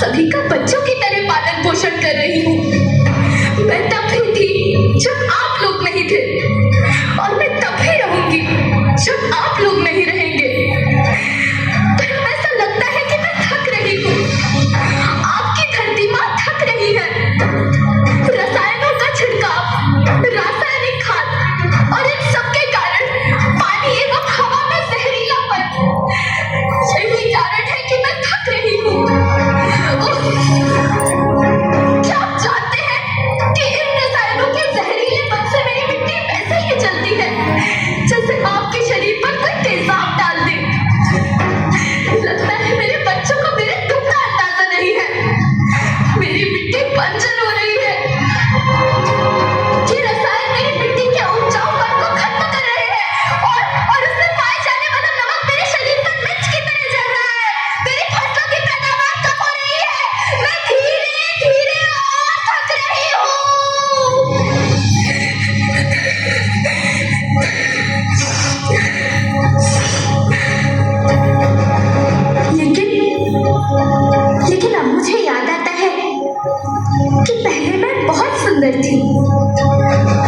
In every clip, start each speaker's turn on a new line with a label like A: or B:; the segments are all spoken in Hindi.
A: सभी का बच्चों की तरह पालन पोषण कर रही हूँ। मैं तब भी थी जब आप लोग नहीं थे, और मैं तब भी रहूंगी जब आप लोग नहीं रहेंगे। पर ऐसा लगता है कि मैं थक रही हूँ। आपकी धरती माँ थक रही है। रसायनों का छिड़काव, रासायनिक खाद और इन सबके कारण पानी एवं हवा में जहरीलापन, यही कारण है कि मैं थक रही हूँ। क्या आप जानते हैं कि इन रसायनों के जहरीलेपन से मेरी मिट्टी वैसे ही जलती है जैसे आपके शरीर पर कोई तेजाब डाल दे। लगता है मेरे बच्चों को मेरे दुख का अंदाजा नहीं है। मेरी मिट्टी बंजर हो रही है। ये रसायन मेरी मिट्टी के उपजाऊपन को खत्म कर रहे हैं और उसमें पाए जाने वाला नमक मेरे शरीर पर मिर्च की तरह जल रहा है। मेरी फसलों की पैदावार कम हो रही है। मैं धीरे धीरे और थक रही हूँ। लेकिन अब मुझे याद आता है कि पहले मैं बहुत सुंदर थी,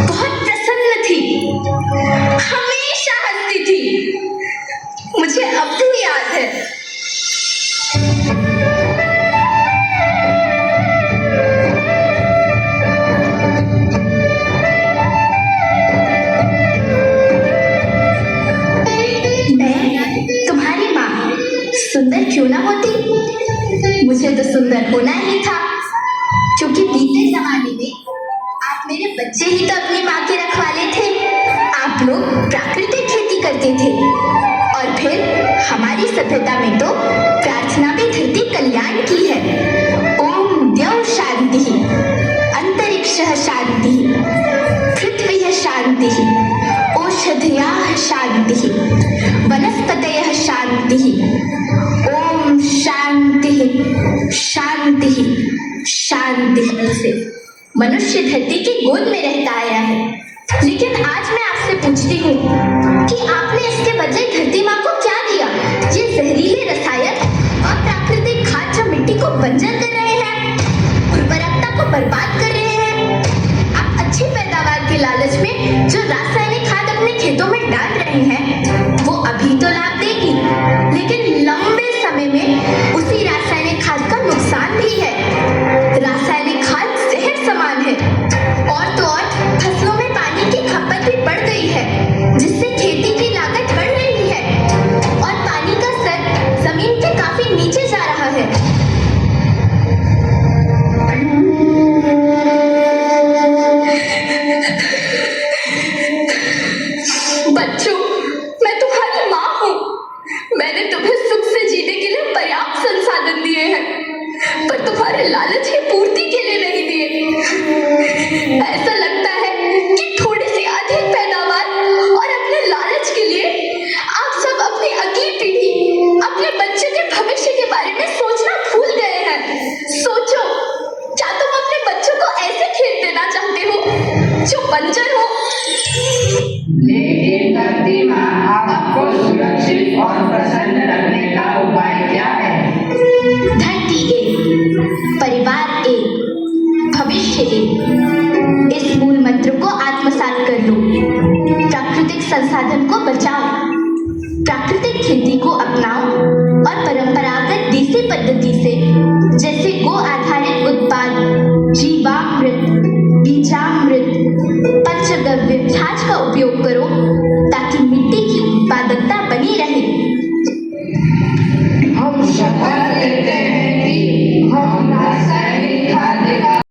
A: बहुत प्रसन्न थी, हमेशा हंसती थी। मुझे अब भी याद है। मैं तुम्हारी माँ सुंदर क्यों ना होती, मुझे तो सुंदर होना ही था, क्योंकि बीते जमाने में आप मेरे बच्चे ही तो अपनी माँ के रखवाले थे। आप लोग प्राकृतिक खेती करते थे, और फिर हमारी सभ्यता में तो प्रार्थना भी धरती कल्याण की है। ओम द्यौ शांति, अंतरिक्षः शांति, पृथ्वी शांति, औषधयः शांति, वनस्पतयः शांति। ओम शांति शांति शांति से मनुष्य धरती की गोद में रहता आया है। लेकिन आज मैं आपसे पूछती हूँ कि आपने इसके बदले धरती माँ को क्या दिया? ये जहरीले रसायन और प्राकृतिक खाद जो मिट्टी को बंजर कर रहे हैं, उर्वरकता को बर्बाद कर रहे हैं। आप अच्छी पैदावार के लालच में जो रासायनिक खाद अपने खेतों में डाल रहे हैं, वो अभी तो लाभ देगी, लेकिन लंबे समय में उसी रासायनिक खाद का नुकसान भी है। रासायनिक खाद जहर समान है, और तो और फसलों में पानी की खपत भी बढ़ गई है, जिससे खेती की लागत बढ़ रही है और पानी का स्तर जमीन के काफी नीचे जा रहा है। बच्चों, मैं तुम्हारी माँ हूँ। मैंने तुम्हें सुख से जीने के लिए पर्याप्त संसाधन दिए हैं, पर तुम्हारे लालच की पूर्ति के लिए नहीं दिए। ऐसा लगता है कि थोड़ी सी अधिक पैदावार और अपने लालच के लिए आप सब अपनी अगली पीढ़ी, अपने बच्चे के भविष्य के बारे में सोचना भूल गए हैं। सोचो, क्या तुम अपने बच्चों को ऐसे खेत देना चाहते हो जो बंजर हो?
B: लेकिन धरती माँ आपको सुरक्षित और प्रसन्न रखने का उपाय क्या है?
A: धरती एक, परिवार एक, भविष्य एक। इस मूल मंत्र को आत्मसात कर लो। प्राकृतिक संसाधन को बचाओ, प्राकृतिक खेती को अपनाओ और परंपरागत देसी पद्धति से, जैसे गो आधारित उत्पाद, जीवामृत, बीजामृत, पंचगव्य छाछ का उपयोग करो, ताकि मिट्टी